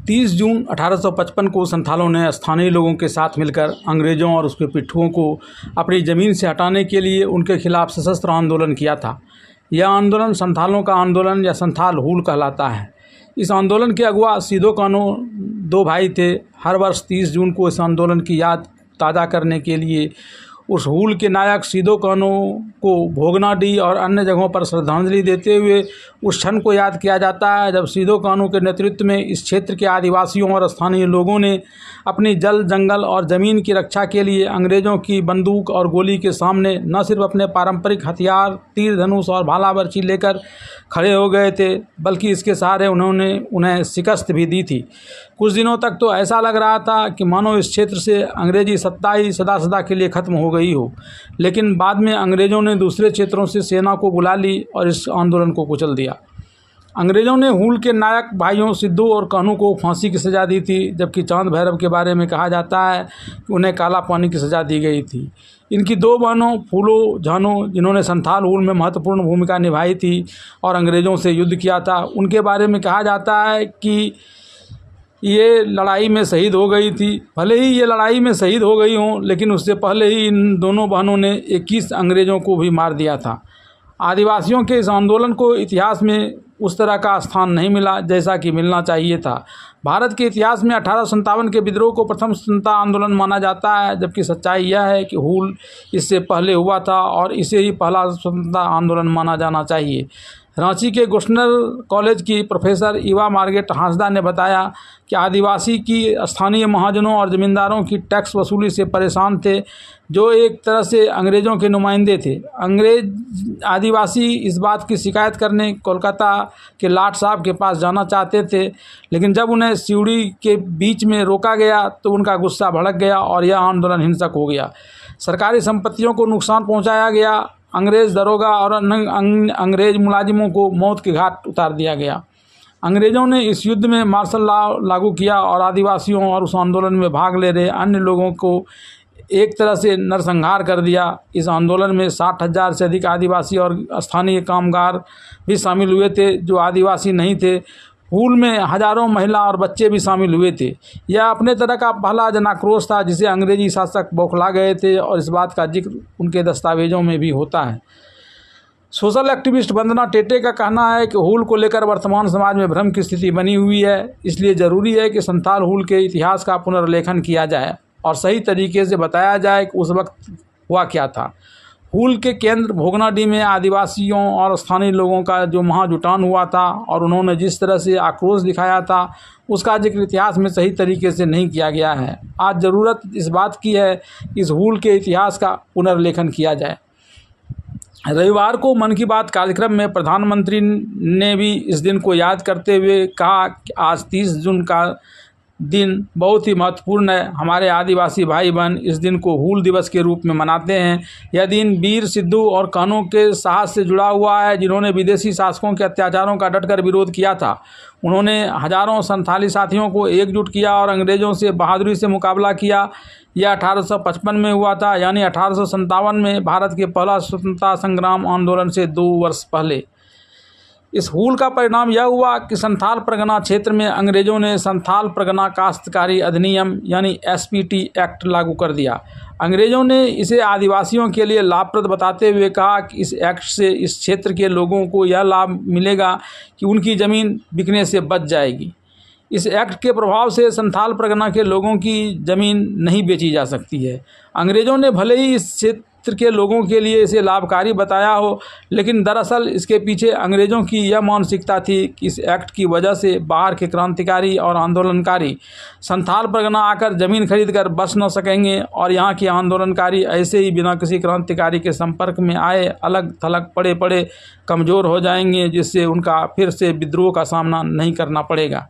30 जून 1855 को संथालों ने स्थानीय लोगों के साथ मिलकर अंग्रेज़ों और उसके पिट्ठुओं को अपनी ज़मीन से हटाने के लिए उनके खिलाफ सशस्त्र आंदोलन किया था। यह आंदोलन संथालों का आंदोलन या संथाल हूल कहलाता है। इस आंदोलन के अगुआ सिदो कानो 2 भाई थे। हर वर्ष 30 जून को इस आंदोलन की याद ताज़ा करने के लिए उस हूल के नायक सिदो कानो को भोगनाडीह और अन्य जगहों पर श्रद्धांजलि देते हुए उस क्षण को याद किया जाता है जब सिदो कानो के नेतृत्व में इस क्षेत्र के आदिवासियों और स्थानीय लोगों ने अपनी जल, जंगल और ज़मीन की रक्षा के लिए अंग्रेज़ों की बंदूक और गोली के सामने न सिर्फ अपने पारंपरिक हथियार तीर धनुष और भाला बर्छी लेकर खड़े हो गए थे, बल्कि इसके सहारे उन्होंने उन्हें शिकस्त भी दी थी। कुछ दिनों तक तो ऐसा लग रहा था कि मानो इस क्षेत्र से अंग्रेज़ी सत्ता ही सदा सदा के लिए ख़त्म हो गई हो, लेकिन बाद में अंग्रेज़ों ने दूसरे क्षेत्रों से सेना को बुला ली और इस आंदोलन को कुचल दिया। अंग्रेज़ों ने हूल के नायक भाइयों सिद्धू और कान्हू को फांसी की सज़ा दी थी, जबकि चांद भैरव के बारे में कहा जाता है कि उन्हें काला पानी की सज़ा दी गई थी। इनकी 2 बहनों फूलो झानो, जिन्होंने संथाल हूल में महत्वपूर्ण भूमिका निभाई थी और अंग्रेज़ों से युद्ध किया था, उनके बारे में कहा जाता है कि ये लड़ाई में शहीद हो गई थी। भले ही ये लड़ाई में शहीद हो गई हों, लेकिन उससे पहले ही इन दोनों बहनों ने 21 अंग्रेज़ों को भी मार दिया था। आदिवासियों के इस आंदोलन को इतिहास में उस तरह का स्थान नहीं मिला जैसा कि मिलना चाहिए था। भारत के इतिहास में 1857 के विद्रोह को प्रथम स्वतंत्रता आंदोलन माना जाता है, जबकि सच्चाई यह है कि हूल इससे पहले हुआ था और इसे ही पहला स्वतंत्रता आंदोलन माना जाना चाहिए। रांची के गुश्नर कॉलेज की प्रोफेसर इवा मार्गेट हांसदा ने बताया कि आदिवासी की स्थानीय महाजनों और ज़मींदारों की टैक्स वसूली से परेशान थे, जो एक तरह से अंग्रेज़ों के नुमाइंदे थे। अंग्रेज आदिवासी इस बात की शिकायत करने कोलकाता के लाट साहब के पास जाना चाहते थे, लेकिन जब उन्हें सिउड़ी के बीच में रोका गया तो उनका गुस्सा भड़क गया और यह आंदोलन हिंसक हो गया। सरकारी संपत्तियों को नुकसान पहुँचाया गया। अंग्रेज़ दरोगा और अंग्रेज़ मुलाजिमों को मौत के घाट उतार दिया गया। अंग्रेज़ों ने इस युद्ध में मार्शल लॉ लागू किया और आदिवासियों और उस आंदोलन में भाग ले रहे अन्य लोगों को एक तरह से नरसंहार कर दिया। इस आंदोलन में 60,000 से अधिक आदिवासी और स्थानीय कामगार भी शामिल हुए थे जो आदिवासी नहीं थे। हूल में हज़ारों महिला और बच्चे भी शामिल हुए थे। यह अपने तरह का पहला जनाक्रोश था जिसे अंग्रेजी शासक बौखला गए थे और इस बात का जिक्र उनके दस्तावेजों में भी होता है। सोशल एक्टिविस्ट वंदना टेटे का कहना है कि हूल को लेकर वर्तमान समाज में भ्रम की स्थिति बनी हुई है, इसलिए ज़रूरी है कि संथाल हूल के इतिहास का पुनर्लेखन किया जाए और सही तरीके से बताया जाए कि उस वक्त हुआ क्या था। हूल के केंद्र भोगनाडीह में आदिवासियों और स्थानीय लोगों का जो महाजुटान हुआ था और उन्होंने जिस तरह से आक्रोश दिखाया था, उसका जिक्र इतिहास में सही तरीके से नहीं किया गया है। आज ज़रूरत इस बात की है कि इस हूल के इतिहास का पुनर्लेखन किया जाए। रविवार को मन की बात कार्यक्रम में प्रधानमंत्री ने भी इस दिन को याद करते हुए कहा कि आज 30 जून का दिन बहुत ही महत्वपूर्ण है। हमारे आदिवासी भाई बहन इस दिन को हूल दिवस के रूप में मनाते हैं। यह दिन वीर सिद्धू और कान्हू के साहस से जुड़ा हुआ है, जिन्होंने विदेशी शासकों के अत्याचारों का डटकर विरोध किया था। उन्होंने हजारों संथाली साथियों को एकजुट किया और अंग्रेज़ों से बहादुरी से मुकाबला किया। यह 1855 में हुआ था, यानी 1857 में भारत के पहला स्वतंत्रता संग्राम आंदोलन से 2 वर्ष पहले। इस हूल का परिणाम यह हुआ कि संथाल परगना क्षेत्र में अंग्रेज़ों ने संथाल परगना काश्तकारी अधिनियम यानी एसपीटी एक्ट लागू कर दिया। अंग्रेज़ों ने इसे आदिवासियों के लिए लाभप्रद बताते हुए कहा कि इस एक्ट से इस क्षेत्र के लोगों को यह लाभ मिलेगा कि उनकी ज़मीन बिकने से बच जाएगी। इस एक्ट के प्रभाव से संथाल परगना के लोगों की ज़मीन नहीं बेची जा सकती है। अंग्रेज़ों ने भले ही इस क्षेत्र के लोगों के लिए इसे लाभकारी बताया हो, लेकिन दरअसल इसके पीछे अंग्रेज़ों की यह मानसिकता थी कि इस एक्ट की वजह से बाहर के क्रांतिकारी और आंदोलनकारी संथाल परगना आकर ज़मीन खरीद कर बस न सकेंगे और यहाँ के आंदोलनकारी ऐसे ही बिना किसी क्रांतिकारी के संपर्क में आए अलग थलग पड़े कमज़ोर हो जाएंगे, जिससे उनका फिर से विद्रोह का सामना नहीं करना पड़ेगा।